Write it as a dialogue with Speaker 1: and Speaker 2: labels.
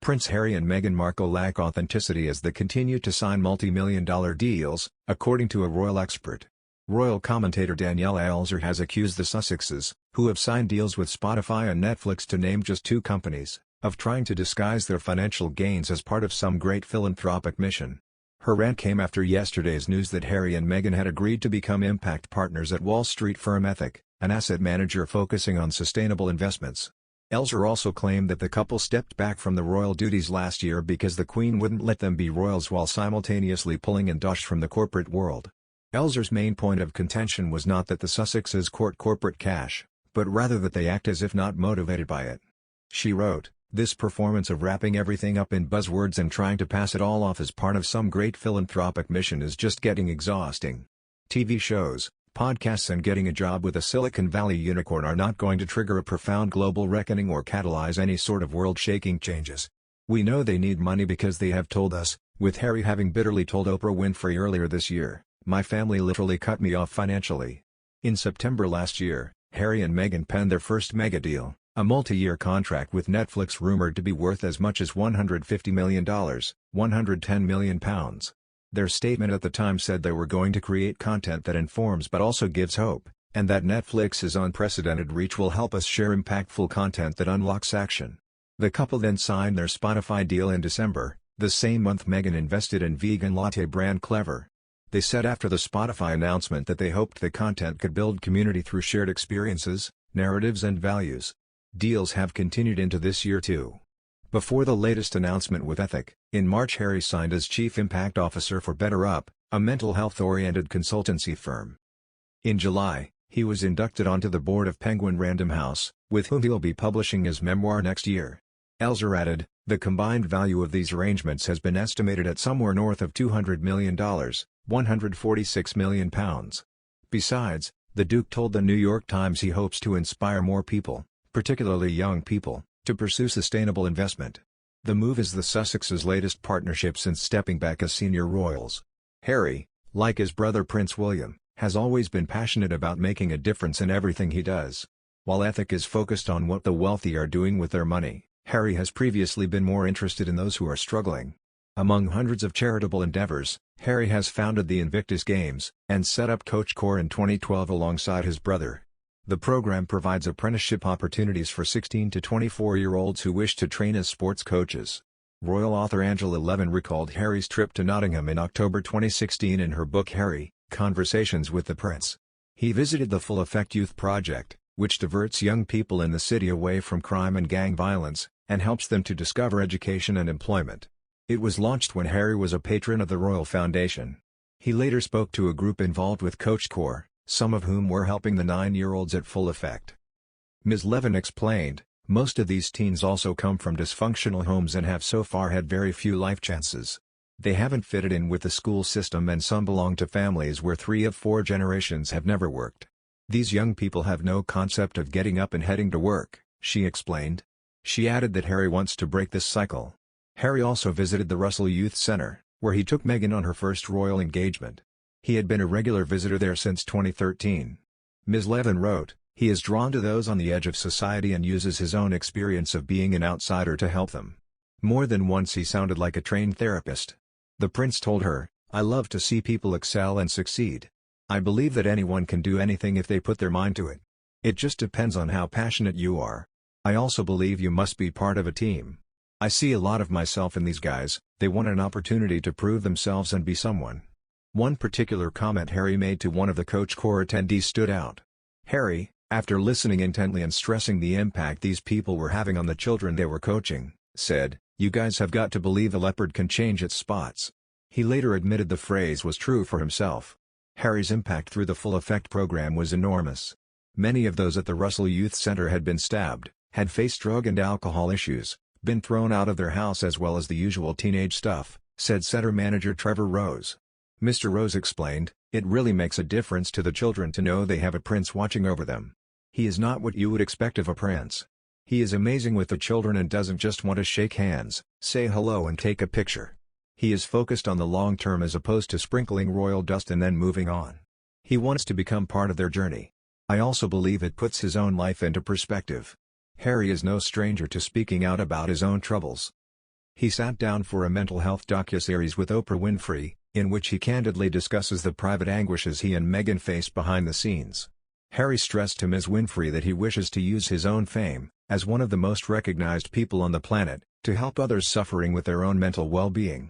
Speaker 1: Prince Harry and Meghan Markle lack authenticity as they continue to sign multi-million-dollar deals, according to a royal expert. Royal commentator Danielle Elser has accused the Sussexes, who have signed deals with Spotify and Netflix to name just two companies, of trying to disguise their financial gains as part of some great philanthropic mission. Her rant came after yesterday's news that Harry and Meghan had agreed to become impact partners at Wall Street firm Ethic, an asset manager focusing on sustainable investments. Elser also claimed that the couple stepped back from the royal duties last year because the Queen wouldn't let them be royals while simultaneously pulling in dosh from the corporate world. Elser's main point of contention was not that the Sussexes court corporate cash, but rather that they act as if not motivated by it. She wrote, "This performance of wrapping everything up in buzzwords and trying to pass it all off as part of some great philanthropic mission is just getting exhausting. TV shows, podcasts and getting a job with a Silicon Valley unicorn are not going to trigger a profound global reckoning or catalyze any sort of world-shaking changes. We know they need money because they have told us," with Harry having bitterly told Oprah Winfrey earlier this year, "My family literally cut me off financially." In September last year, Harry and Meghan penned their first mega deal, a multi-year contract with Netflix rumored to be worth as much as $150 million, £110 million. Their statement at the time said they were going to create content that informs but also gives hope, and that Netflix's unprecedented reach will help us share impactful content that unlocks action. The couple then signed their Spotify deal in December. The same month Meghan invested in vegan latte brand Clever. They said after the Spotify announcement that they hoped the content could build community through shared experiences, narratives and values. Deals have continued into this year too. Before the latest announcement with Ethic, in March Harry signed as Chief Impact Officer for BetterUp, a mental health-oriented consultancy firm. In July, he was inducted onto the board of Penguin Random House, with whom he'll be publishing his memoir next year. Elser added, "The combined value of these arrangements has been estimated at somewhere north of $200 million, £146 million. Besides, the Duke told the New York Times he hopes to inspire more people, particularly young people, to pursue sustainable investment." The move is the Sussexes' latest partnership since stepping back as senior royals. Harry, like his brother Prince William, has always been passionate about making a difference in everything he does. While Ethic is focused on what the wealthy are doing with their money, Harry has previously been more interested in those who are struggling. Among hundreds of charitable endeavors, Harry has founded the Invictus Games, and set up Coach Corps in 2012 alongside his brother. The program provides apprenticeship opportunities for 16 to 24-year-olds who wish to train as sports coaches. Royal author Angela Levin recalled Harry's trip to Nottingham in October 2016 in her book Harry, Conversations with the Prince. He visited the Full Effect Youth Project, which diverts young people in the city away from crime and gang violence, and helps them to discover education and employment. It was launched when Harry was a patron of the Royal Foundation. He later spoke to a group involved with Coach Corps, some of whom were helping the 9-year-olds at Full Effect. Ms. Levin explained, "Most of these teens also come from dysfunctional homes and have so far had very few life chances. They haven't fitted in with the school system and some belong to families where 3 of 4 generations have never worked. These young people have no concept of getting up and heading to work," she explained. She added that Harry wants to break this cycle. Harry also visited the Russell Youth Centre, where he took Meghan on her first royal engagement. He had been a regular visitor there since 2013. Ms. Levin wrote, "He is drawn to those on the edge of society and uses his own experience of being an outsider to help them." More than once he sounded like a trained therapist. The prince told her, "I love to see people excel and succeed. I believe that anyone can do anything if they put their mind to it. It just depends on how passionate you are. I also believe you must be part of a team. I see a lot of myself in these guys. They want an opportunity to prove themselves and be someone." One particular comment Harry made to one of the Coach Corps attendees stood out. Harry, after listening intently and stressing the impact these people were having on the children they were coaching, said, "You guys have got to believe a leopard can change its spots." He later admitted the phrase was true for himself. Harry's impact through the Full Effect program was enormous. Many of those at the Russell Youth Centre had been stabbed, had faced drug and alcohol issues, been thrown out of their house as well as the usual teenage stuff, said Centre manager Trevor Rose. Mr. Rose explained, "It really makes a difference to the children to know they have a prince watching over them. He is not what you would expect of a prince. He is amazing with the children and doesn't just want to shake hands, say hello and take a picture. He is focused on the long term as opposed to sprinkling royal dust and then moving on. He wants to become part of their journey. I also believe it puts his own life into perspective." Harry is no stranger to speaking out about his own troubles. He sat down for a mental health docuseries with Oprah Winfrey, in which he candidly discusses the private anguishes he and Meghan face behind the scenes. Harry stressed to Ms. Winfrey that he wishes to use his own fame, as one of the most recognized people on the planet, to help others suffering with their own mental well-being.